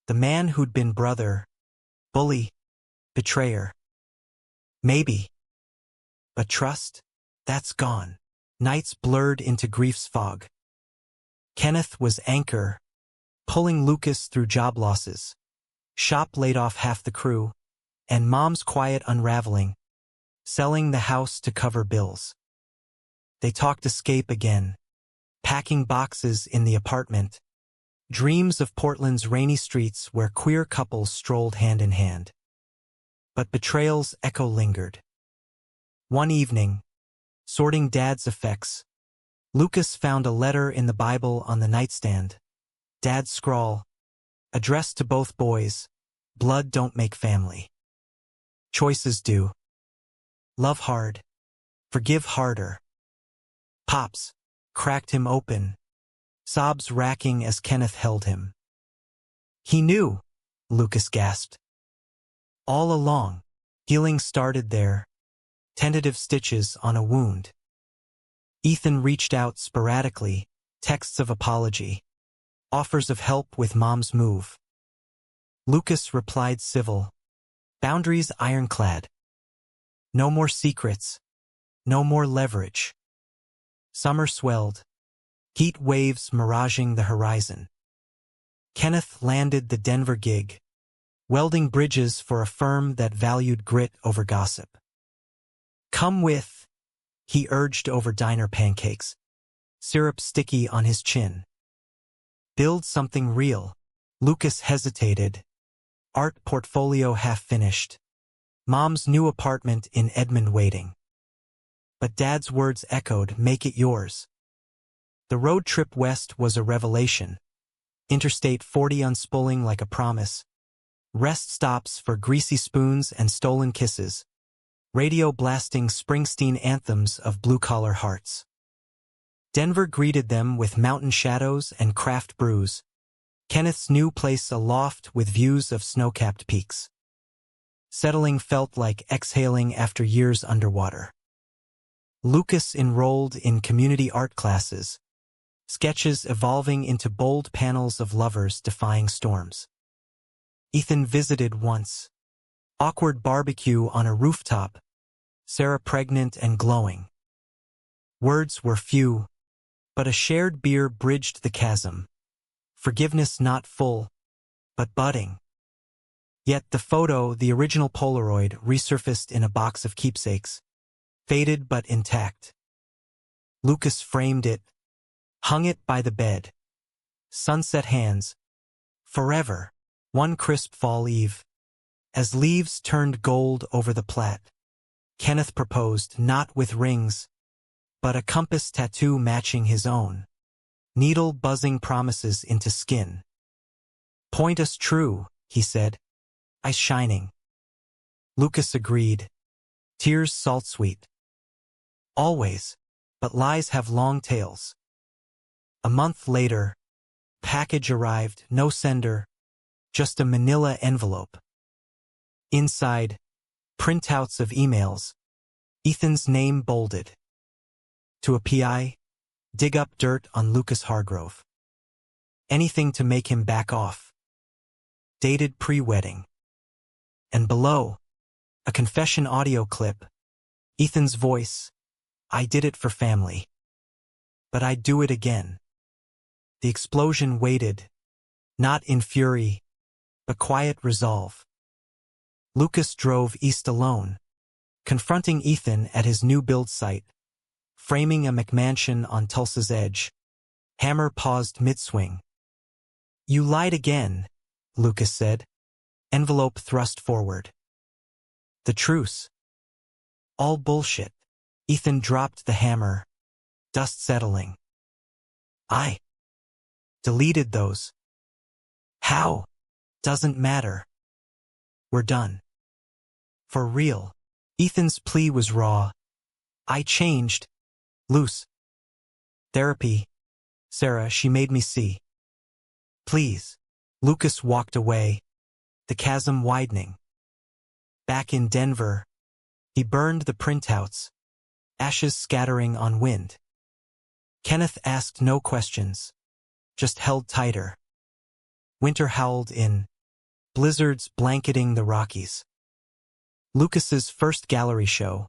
The man who'd been brother, bully, betrayer. Maybe. But trust? That's gone. Nights blurred into grief's fog. Kenneth was anchor, pulling Lucas through job losses. Shop laid off half the crew, and Mom's quiet unraveling, selling the house to cover bills. They talked escape again, packing boxes in the apartment, dreams of Portland's rainy streets where queer couples strolled hand in hand. But betrayal's echo lingered. One evening, sorting Dad's effects, Lucas found a letter in the Bible on the nightstand. Dad's scrawl, addressed to both boys, blood don't make family. Choices do. Love hard. Forgive harder. Pops cracked him open, sobs racking as Kenneth held him. He knew, Lucas gasped. All along, healing started there, tentative stitches on a wound. Ethan reached out sporadically, texts of apology, offers of help with Mom's move. Lucas replied civil, boundaries ironclad. No more secrets, no more leverage. Summer swelled, heat waves miraging the horizon. Kenneth landed the Denver gig, welding bridges for a firm that valued grit over gossip. Come with, he urged over diner pancakes, syrup sticky on his chin. Build something real. Lucas hesitated, art portfolio half-finished. Mom's new apartment in Edmond waiting. But Dad's words echoed, make it yours. The road trip west was a revelation. Interstate 40 unspooling like a promise. Rest stops for greasy spoons and stolen kisses. Radio blasting Springsteen anthems of blue-collar hearts. Denver greeted them with mountain shadows and craft brews. Kenneth's new place a loft with views of snow-capped peaks. Settling felt like exhaling after years underwater. Lucas enrolled in community art classes, sketches evolving into bold panels of lovers defying storms. Ethan visited once. Awkward barbecue on a rooftop, Sarah pregnant and glowing. Words were few, but a shared beer bridged the chasm. Forgiveness not full, but budding. Yet the photo, the original Polaroid, resurfaced in a box of keepsakes, faded but intact. Lucas framed it, hung it by the bed. Sunset hands. Forever. One crisp fall eve. As leaves turned gold over the Platte, Kenneth proposed, not with rings, but a compass tattoo matching his own. Needle buzzing promises into skin. Point us true, he said. Eyes shining. Lucas agreed. Tears salt-sweet. Always, but lies have long tails. A month later, package arrived, no sender, just a manila envelope. Inside, printouts of emails, Ethan's name bolded. To a PI, dig up dirt on Lucas Hargrove. Anything to make him back off. Dated pre-wedding. And below, a confession audio clip. Ethan's voice, I did it for family. But I'd do it again. The explosion waited, not in fury, but quiet resolve. Lucas drove east alone, confronting Ethan at his new build site, framing a McMansion on Tulsa's edge. Hammer paused mid-swing. You lied again, Lucas said, envelope thrust forward. The truce. All bullshit. Ethan dropped the hammer, dust settling. Deleted those. How? Doesn't matter. We're done. For real. Ethan's plea was raw. I changed. Loose. Therapy. Sarah, she made me see. Please. Lucas walked away, the chasm widening. Back in Denver, he burned the printouts, ashes scattering on wind. Kenneth asked no questions, just held tighter. Winter howled in, blizzards blanketing the Rockies. Lucas's first gallery show,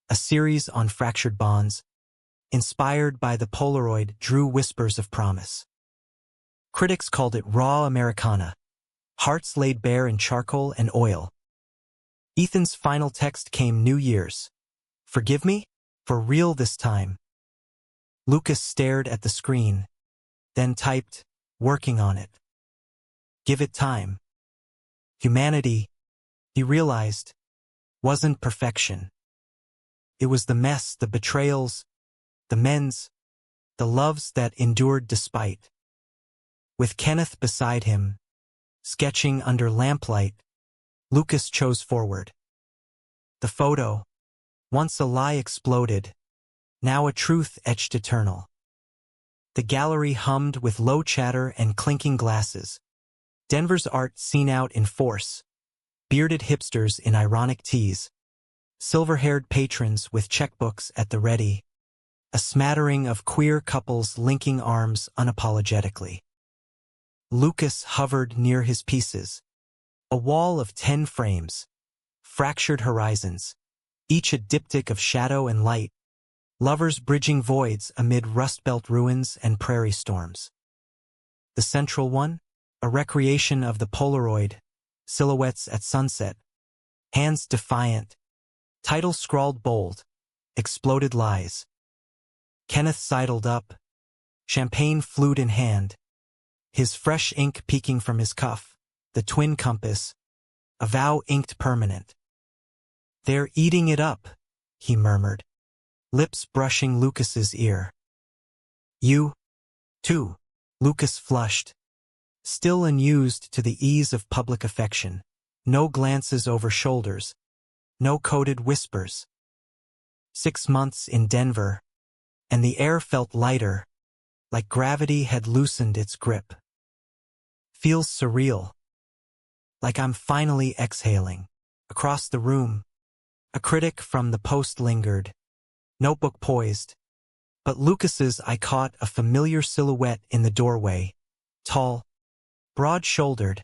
a series on fractured bonds, inspired by the Polaroid, drew whispers of promise. Critics called it raw Americana, hearts laid bare in charcoal and oil. Ethan's final text came New Year's. Forgive me? For real this time. Lucas stared at the screen, then typed, working on it. Give it time. Humanity, he realized, wasn't perfection. It was the mess, the betrayals, the mends, the loves that endured despite. With Kenneth beside him, sketching under lamplight, Lucas chose forward. The photo, once a lie exploded, now a truth etched eternal. The gallery hummed with low chatter and clinking glasses. Denver's art seen out in force. Bearded hipsters in ironic tees. Silver-haired patrons with checkbooks at the ready. A smattering of queer couples linking arms unapologetically. Lucas hovered near his pieces. A wall of 10 frames. Fractured horizons. Each a diptych of shadow and light. Lovers bridging voids amid rust-belt ruins and prairie storms. The central one? A recreation of the Polaroid. Silhouettes at sunset. Hands defiant. Title scrawled bold. Exploded lies. Kenneth sidled up. Champagne flute in hand. His fresh ink peeking from his cuff. The twin compass. A vow inked permanent. They're eating it up, he murmured. Lips brushing Lucas's ear. You, too. Lucas flushed. Still unused to the ease of public affection. No glances over shoulders. No coded whispers. 6 months in Denver, and the air felt lighter, like gravity had loosened its grip. Feels surreal. Like I'm finally exhaling. Across the room, a critic from the Post lingered, notebook poised. But Lucas's I caught a familiar silhouette in the doorway. Tall, broad-shouldered,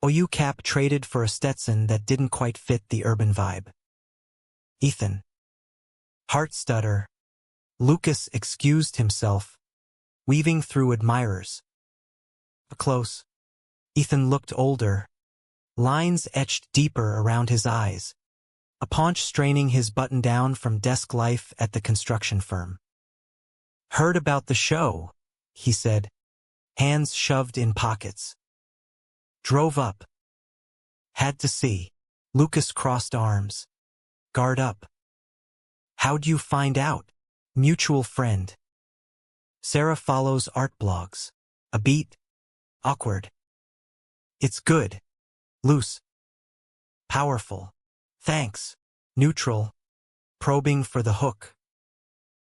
OU cap traded for a Stetson that didn't quite fit the urban vibe. Ethan. Heart stutter. Lucas excused himself, weaving through admirers. Close. Ethan looked older. Lines etched deeper around his eyes. A paunch straining his button down from desk life at the construction firm. Heard about the show, he said, hands shoved in pockets. Drove up. Had to see. Lucas crossed arms. Guard up. How'd you find out? Mutual friend. Sarah follows art blogs. A beat. Awkward. It's good. Loose. Powerful. Thanks. Neutral. Probing for the hook.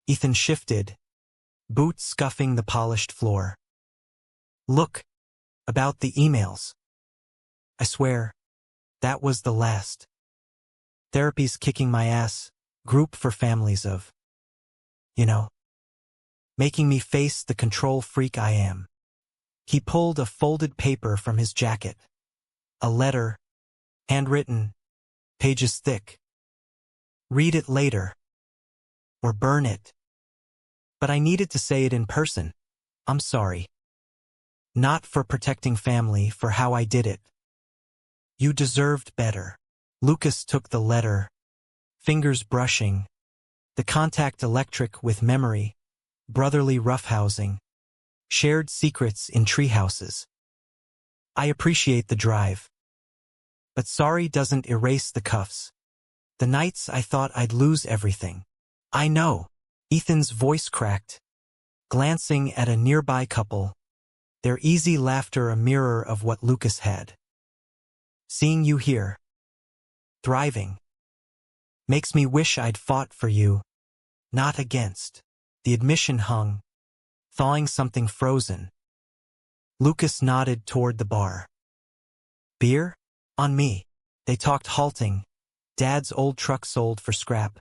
Ethan shifted, boots scuffing the polished floor. Look. About the emails. I swear, that was the last. Therapy's kicking my ass, group for families of, making me face the control freak I am. He pulled a folded paper from his jacket. A letter, handwritten, pages thick. Read it later. Or burn it. But I needed to say it in person. I'm sorry. Not for protecting family, for how I did it. You deserved better. Lucas took the letter, fingers brushing, the contact electric with memory, brotherly roughhousing, shared secrets in treehouses. I appreciate the drive. But sorry doesn't erase the cuffs. The nights I thought I'd lose everything. I know. Ethan's voice cracked, glancing at a nearby couple, their easy laughter a mirror of what Lucas had. Seeing you here, thriving, makes me wish I'd fought for you, not against. The admission hung, thawing something frozen. Lucas nodded toward the bar. Beer? On me. They talked halting. Dad's old truck sold for scrap.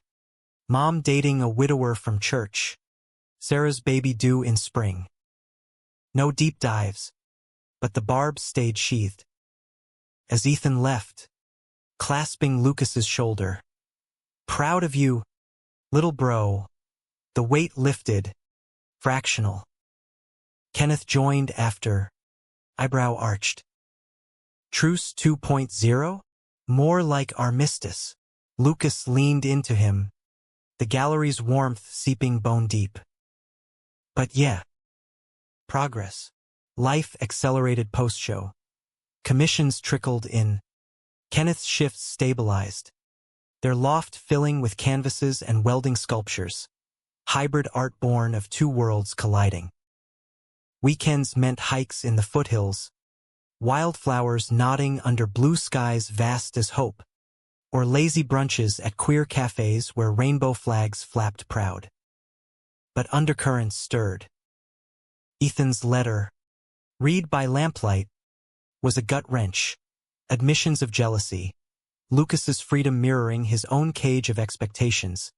Mom dating a widower from church. Sarah's baby due in spring. No deep dives, but the barbs stayed sheathed. As Ethan left, clasping Lucas's shoulder. Proud of you, little bro. The weight lifted, fractional. Kenneth joined after, eyebrow arched. Truce 2.0? More like armistice. Lucas leaned into him, the gallery's warmth seeping bone deep. But yeah. Progress. Life accelerated post-show. Commissions trickled in. Kenneth's shifts stabilized. Their loft filling with canvases and welding sculptures. Hybrid art born of two worlds colliding. Weekends meant hikes in the foothills. Wildflowers nodding under blue skies vast as hope. Or lazy brunches at queer cafes where rainbow flags flapped proud. But undercurrents stirred. Ethan's letter, read by lamplight, was a gut-wrench. Admissions of jealousy. Lucas's freedom mirroring his own cage of expectations.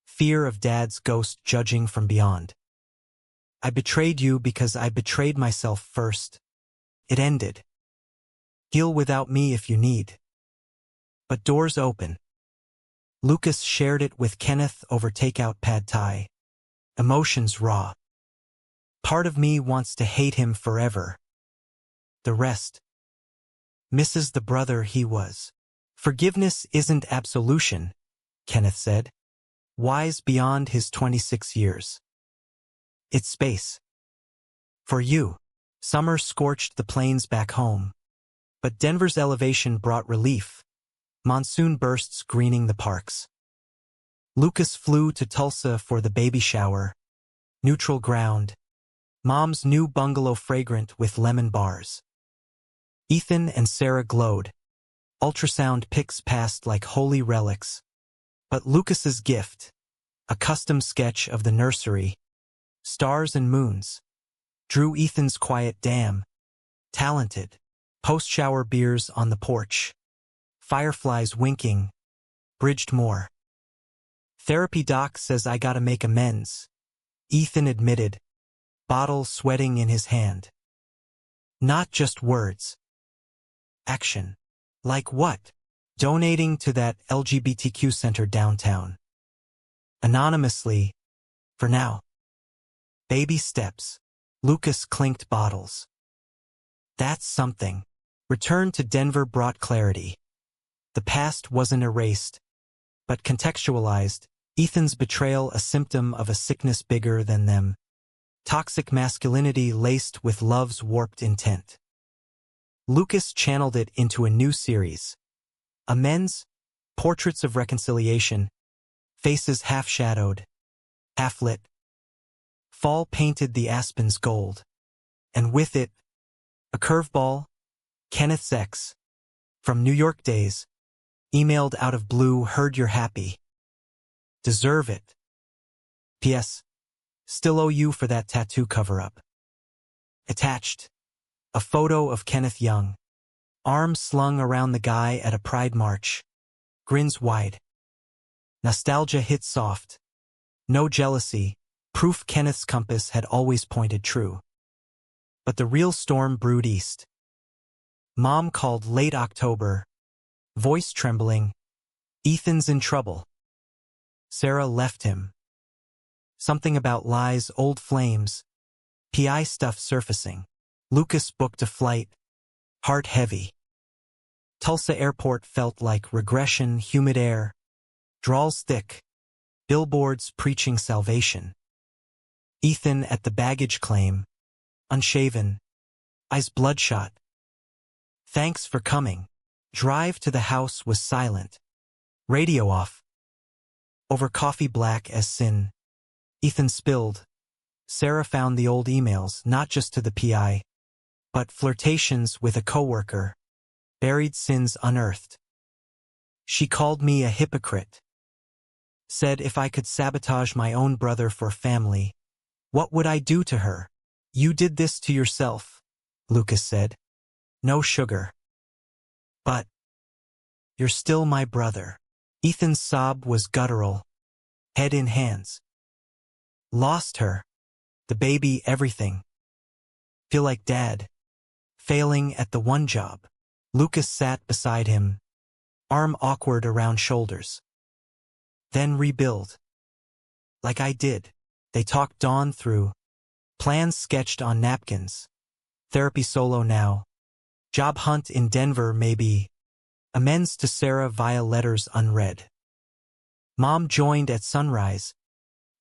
Fear of Dad's ghost judging from beyond. I betrayed you because I betrayed myself first. It ended. Heal without me if you need. But doors open. Lucas shared it with Kenneth over takeout pad thai. Emotions raw. Part of me wants to hate him forever. The rest misses the brother he was. Forgiveness isn't absolution, Kenneth said, wise beyond his 26 years. It's space. For you, summer scorched the plains back home, but Denver's elevation brought relief. Monsoon bursts greening the parks. Lucas flew to Tulsa for the baby shower. Neutral ground. Mom's new bungalow fragrant with lemon bars. Ethan and Sarah glowed. Ultrasound pics passed like holy relics. But Lucas's gift, a custom sketch of the nursery, stars and moons, drew Ethan's quiet dam. Talented. Post-shower beers on the porch. Fireflies winking. Bridged more. Therapy doc says I gotta make amends. Ethan admitted, bottle sweating in his hand. Not just words. Action. Like what? Donating to that LGBTQ center downtown. Anonymously, for now. Baby steps. Lucas clinked bottles. That's something. Return to Denver brought clarity. The past wasn't erased, but contextualized. Ethan's betrayal a symptom of a sickness bigger than them. Toxic masculinity laced with love's warped intent. Lucas channeled it into a new series. Amends, portraits of reconciliation, faces half-shadowed, half-lit. Fall painted the aspens gold, and with it, a curveball, Kenneth's ex, from New York days, emailed out of blue, heard you're happy. Deserve it. P.S. Still owe you for that tattoo cover-up. Attached, a photo of Kenneth Young, arms slung around the guy at a pride march, grins wide. Nostalgia hit soft. No jealousy, proof Kenneth's compass had always pointed true. But the real storm brewed east. Mom called late October, voice trembling. Ethan's in trouble. Sarah left him. Something about lies, old flames, PI stuff surfacing. Lucas booked a flight, heart heavy. Tulsa airport felt like regression, humid air, drawls thick, billboards preaching salvation. Ethan at the baggage claim, unshaven, eyes bloodshot. Thanks for coming. Drive to the house was silent. Radio off. Over coffee black as sin. Ethan spilled. Sarah found the old emails, not just to the PI, but flirtations with a coworker, buried sins unearthed. She called me a hypocrite. Said if I could sabotage my own brother for family, what would I do to her? You did this to yourself, Lucas said. No sugar. But you're still my brother. Ethan's sob was guttural, head in hands. Lost her. The baby, everything. Feel like Dad. Failing at the one job. Lucas sat beside him, arm awkward around shoulders. Then rebuild. Like I did. They talked dawn through. Plans sketched on napkins. Therapy solo now. Job hunt in Denver maybe. Amends to Sarah via letters unread. Mom joined at sunrise,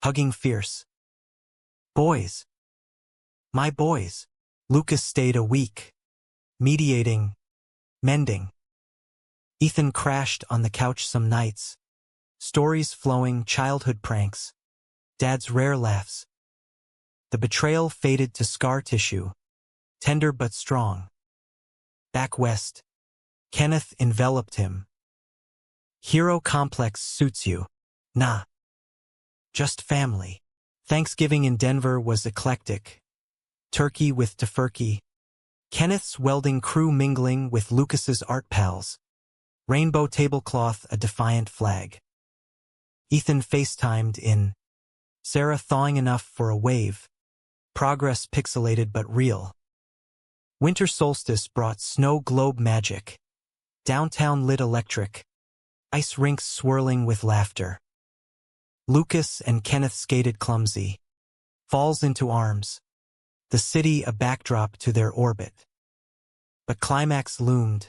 hugging fierce. Boys. My boys. Lucas stayed a week. Mediating. Mending. Ethan crashed on the couch some nights. Stories flowing, childhood pranks. Dad's rare laughs. The betrayal faded to scar tissue. Tender but strong. Back west. Kenneth enveloped him. Hero complex suits you. Nah. Just family. Thanksgiving in Denver was eclectic. Turkey with tofurkey. Kenneth's welding crew mingling with Lucas's art pals. Rainbow tablecloth a defiant flag. Ethan FaceTimed in. Sarah thawing enough for a wave. Progress pixelated but real. Winter solstice brought snow globe magic. Downtown lit electric. Ice rinks swirling with laughter. Lucas and Kenneth skated clumsy. Falls into arms. The city a backdrop to their orbit. But climax loomed.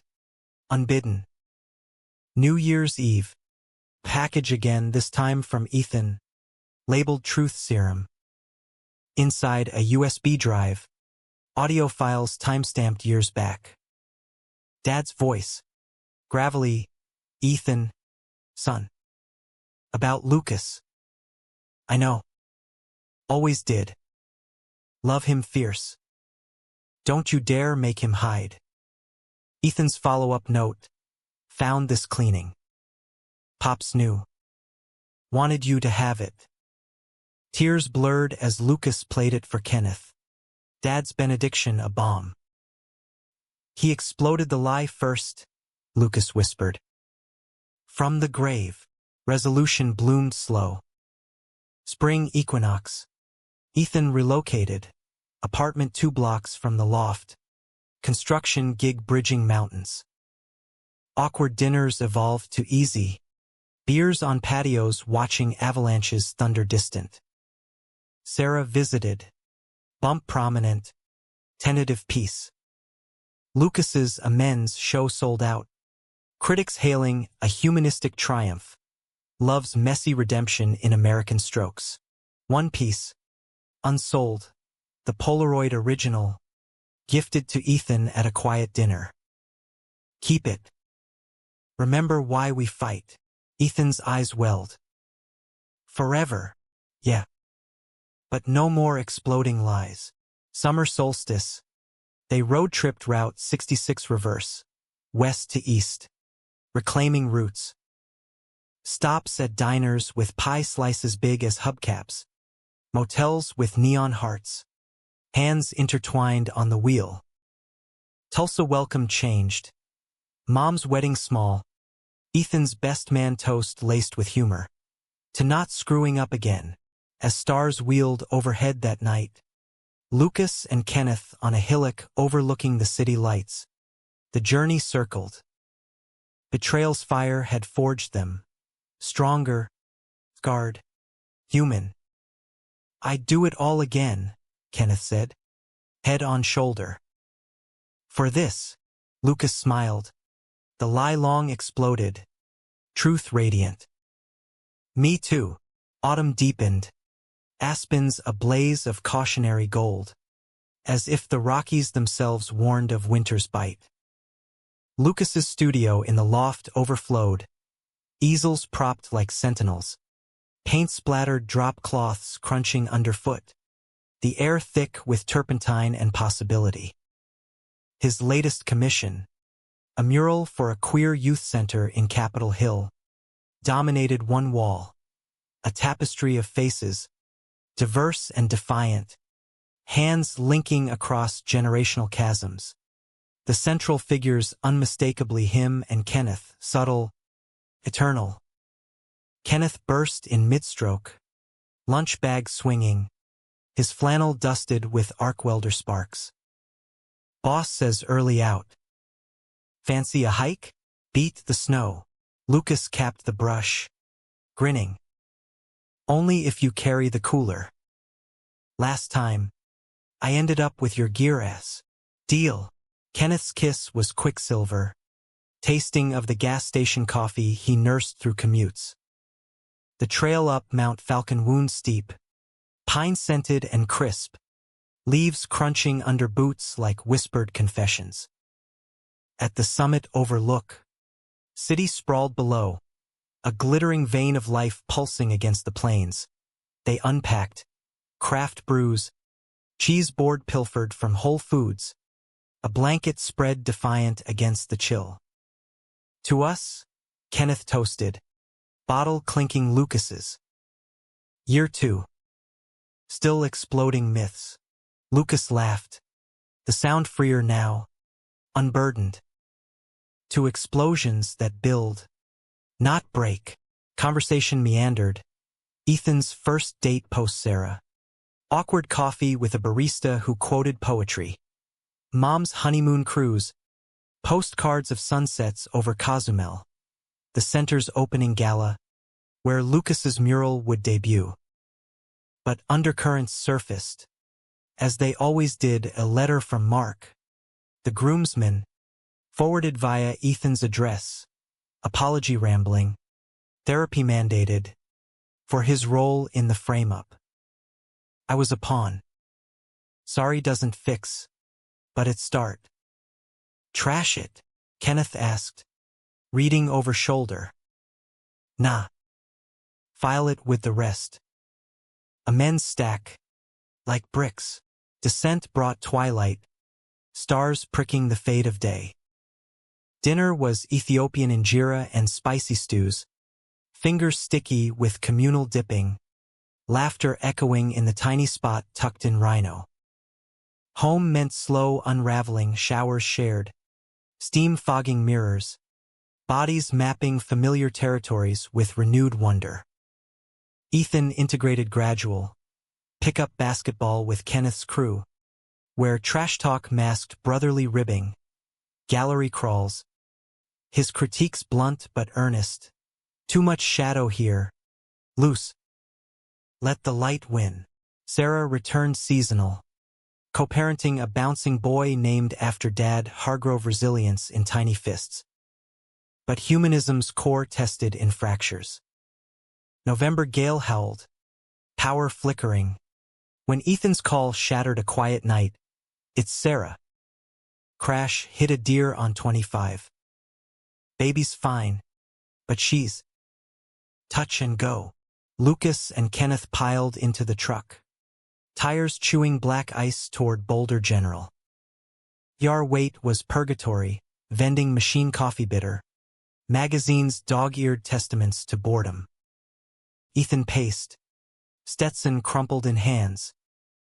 Unbidden. New Year's Eve. Package again, this time from Ethan. Labeled Truth Serum. Inside a USB drive. Audio files timestamped years back. Dad's voice. Gravelly. Ethan. Son. About Lucas. I know. Always did. Love him fierce. Don't you dare make him hide. Ethan's follow-up note. Found this cleaning. Pops knew. Wanted you to have it. Tears blurred as Lucas played it for Kenneth. Dad's benediction a bomb. He exploded the lie first, Lucas whispered. From the grave. Resolution bloomed slow. Spring equinox. Ethan relocated. Apartment 2 blocks from the loft. Construction gig bridging mountains. Awkward dinners evolved to easy. Beers on patios watching avalanches thunder distant. Sarah visited. Bump prominent. Tentative peace. Lucas's amends show sold out. Critics hailing a humanistic triumph. Love's messy redemption in American strokes. One Piece. Unsold. The Polaroid original. Gifted to Ethan at a quiet dinner. Keep it. Remember why we fight. Ethan's eyes welled. Forever. Yeah. But no more exploding lies. Summer solstice. They road-tripped Route 66 reverse. West to east. Reclaiming roots. Stops at diners with pie slices big as hubcaps. Motels with neon hearts. Hands intertwined on the wheel. Tulsa welcome changed. Mom's wedding small. Ethan's best man toast laced with humor. To not screwing up again. As stars wheeled overhead that night. Lucas and Kenneth on a hillock overlooking the city lights. The journey circled. Betrayal's fire had forged them. Stronger. Scarred. Human. I'd do it all again, Kenneth said. Head on shoulder. For this, Lucas smiled. The lie long exploded. Truth radiant. Me too. Autumn deepened. Aspens a blaze of cautionary gold. As if the Rockies themselves warned of winter's bite. Lucas's studio in the loft overflowed. Easels propped like sentinels. Paint-splattered drop cloths crunching underfoot. The air thick with turpentine and possibility. His latest commission, a mural for a queer youth center in Capitol Hill, dominated one wall, a tapestry of faces, diverse and defiant, hands linking across generational chasms. The central figures unmistakably him and Kenneth, subtle, eternal. Kenneth burst in mid-stroke, lunch bag swinging, his flannel dusted with arc welder sparks. Boss says early out. Fancy a hike? Beat the snow. Lucas capped the brush, grinning. Only if you carry the cooler. Last time, I ended up with your gear ass. Deal. Kenneth's kiss was quicksilver, tasting of the gas station coffee he nursed through commutes. The trail up Mount Falcon wound steep, pine-scented and crisp, leaves crunching under boots like whispered confessions. At the summit overlook, city sprawled below, a glittering vein of life pulsing against the plains. They unpacked, craft brews, cheese board pilfered from Whole Foods, a blanket spread defiant against the chill. To us, Kenneth toasted, bottle clinking Lucas's. Year 2. Still exploding myths. Lucas laughed, the sound freer now, unburdened. To explosions that build, not break. Conversation meandered. Ethan's first date post Sarah. Awkward coffee with a barista who quoted poetry. Mom's honeymoon cruise. Postcards of sunsets over Cozumel. The center's opening gala, where Lucas's mural would debut. But undercurrents surfaced, as they always did. A letter from Mark, the groomsman, forwarded via Ethan's address. Apology rambling. Therapy mandated. For his role in the frame-up. I was a pawn. Sorry doesn't fix, but it start. Trash it? Kenneth asked, reading over shoulder. Nah. File it with the rest. Amends stack, like bricks. Descent brought twilight, stars pricking the fade of day. Dinner was Ethiopian injera and spicy stews, fingers sticky with communal dipping, laughter echoing in the tiny spot tucked in rhino. Home meant slow unraveling, showers shared, steam fogging mirrors, bodies mapping familiar territories with renewed wonder. Ethan integrated gradual, pick-up basketball with Kenneth's crew, where trash talk masked brotherly ribbing, gallery crawls, his critiques blunt but earnest. Too much shadow here. Loose. Let the light win. Sarah returned seasonal, co-parenting a bouncing boy named after Dad. Hargrove resilience in tiny fists. But humanism's core tested in fractures. November gale howled, power flickering. When Ethan's call shattered a quiet night, it's Sarah. Crash hit a deer on 25. Baby's fine, but she's touch and go. Lucas and Kenneth piled into the truck, tires chewing black ice toward Boulder General. Yar wait was purgatory, vending machine coffee bitter, magazines dog-eared testaments to boredom. Ethan paced, Stetson crumpled in hands.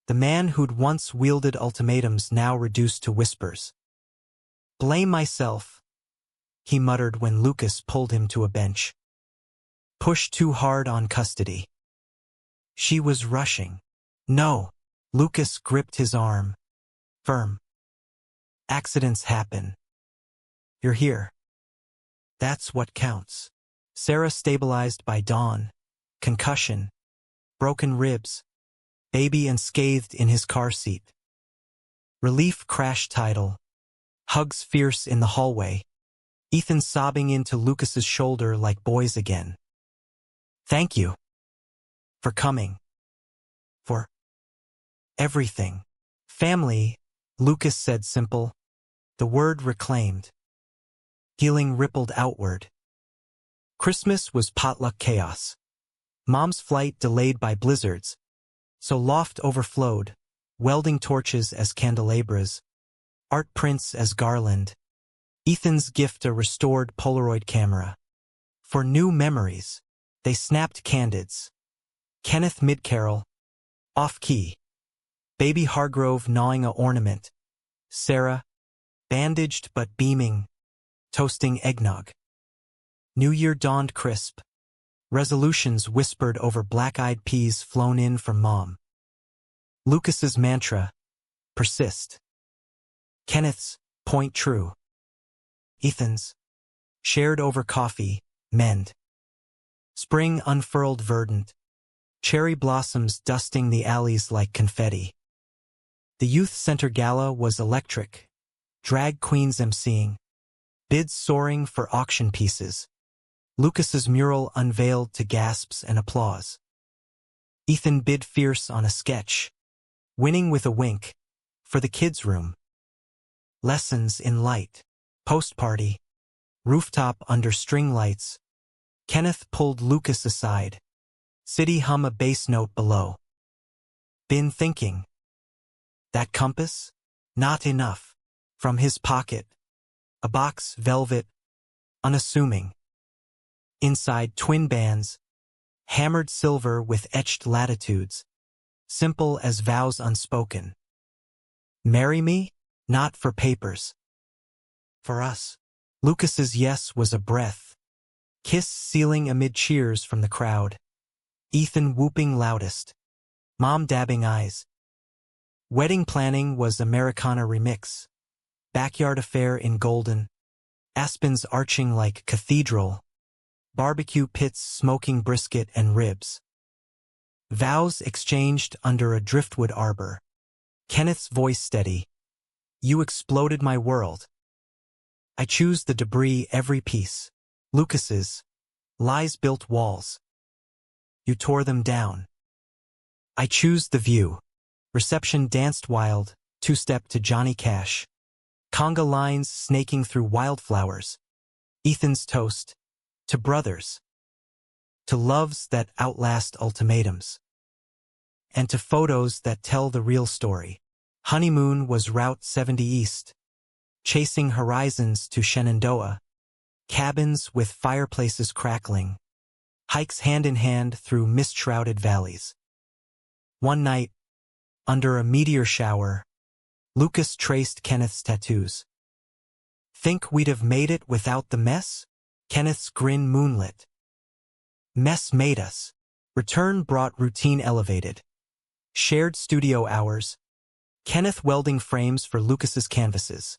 The man who'd once wielded ultimatums now reduced to whispers. Blame myself, he muttered when Lucas pulled him to a bench. Push too hard on custody. She was rushing. No. Lucas gripped his arm. Firm. Accidents happen. You're here. That's what counts. Sarah stabilized by dawn. Concussion. Broken ribs. Baby unscathed in his car seat. Relief crash title. Hugs fierce in the hallway. Ethan sobbing into Lucas's shoulder like boys again. Thank you. For coming. For everything. Family, Lucas said simple. The word reclaimed. Healing rippled outward. Christmas was potluck chaos. Mom's flight delayed by blizzards, so loft overflowed, welding torches as candelabras. art prints as garland. Ethan's gift a restored Polaroid camera. For new memories, they snapped candids. Kenneth mid-carol, off-key. Baby Hargrove gnawing a ornament. Sarah, bandaged but beaming, toasting eggnog. New Year dawned crisp. Resolutions whispered over black-eyed peas flown in from Mom. Lucas's mantra, persist. Kenneth's, point true. Ethan's, shared over coffee, mend. Spring unfurled verdant. Cherry blossoms dusting the alleys like confetti. The Youth Center Gala was electric. Drag queens emceeing. Bids soaring for auction pieces. Lucas's mural unveiled to gasps and applause. Ethan bid fierce on a sketch. Winning with a wink. For the kids' room. Lessons in light. Post-party. Rooftop under string lights. Kenneth pulled Lucas aside. City hum a bass note below. Been thinking. That compass? Not enough. From his pocket. A box, velvet. Unassuming. Inside twin bands. Hammered silver with etched latitudes. Simple as vows unspoken. Marry me? Not for papers. For us. Lucas's yes was a breath. Kiss sealing amid cheers from the crowd. Ethan whooping loudest. Mom dabbing eyes. Wedding planning was Americana remix. Backyard affair in Golden. Aspens arching like cathedral. Barbecue pits smoking brisket and ribs. Vows exchanged under a driftwood arbor. Kenneth's voice steady. You exploded my world. I choose the debris every piece. Lucas's. Lies built walls. You tore them down. I choose the view. Reception danced wild, two-step to Johnny Cash. Conga lines snaking through wildflowers. Ethan's toast. To brothers. To loves that outlast ultimatums. And to photos that tell the real story. Honeymoon was Route 70 East. Chasing horizons to Shenandoah. Cabins with fireplaces crackling. Hikes hand in hand through mist-shrouded valleys. One night, under a meteor shower, Lucas traced Kenneth's tattoos. Think we'd have made it without the mess? Kenneth's grin moonlit. Mess made us. Return brought routine elevated. Shared studio hours. Kenneth welding frames for Lucas's canvases.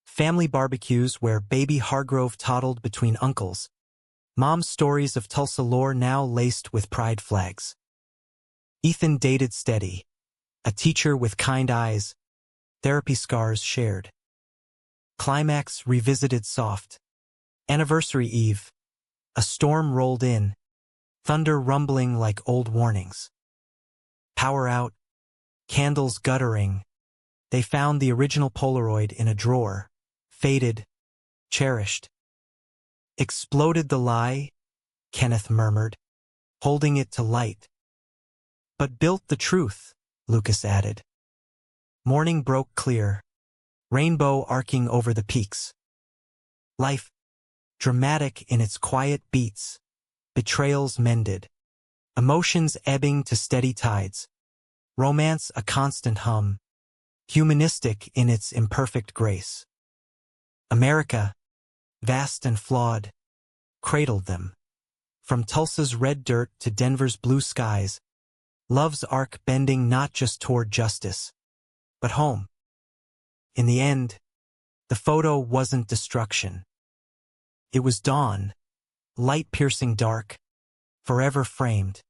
Family barbecues where baby Hargrove toddled between uncles. Mom's stories of Tulsa lore now laced with pride flags. Ethan dated steady. A teacher with kind eyes. Therapy scars shared. Climax revisited soft. Anniversary Eve. A storm rolled in. Thunder rumbling like old warnings. Power out. Candles guttering. They found the original Polaroid in a drawer. Faded. Cherished. Exploded the lie, Kenneth murmured, holding it to light. But built the truth, Lucas added. Morning broke clear. Rainbow arcing over the peaks. Life, dramatic in its quiet beats. Betrayals mended. Emotions ebbing to steady tides. Romance a constant hum. Humanistic in its imperfect grace. America, vast and flawed, cradled them. From Tulsa's red dirt to Denver's blue skies, love's arc bending not just toward justice, but home. In the end, the photo wasn't destruction. It was dawn, light-piercing dark, forever framed.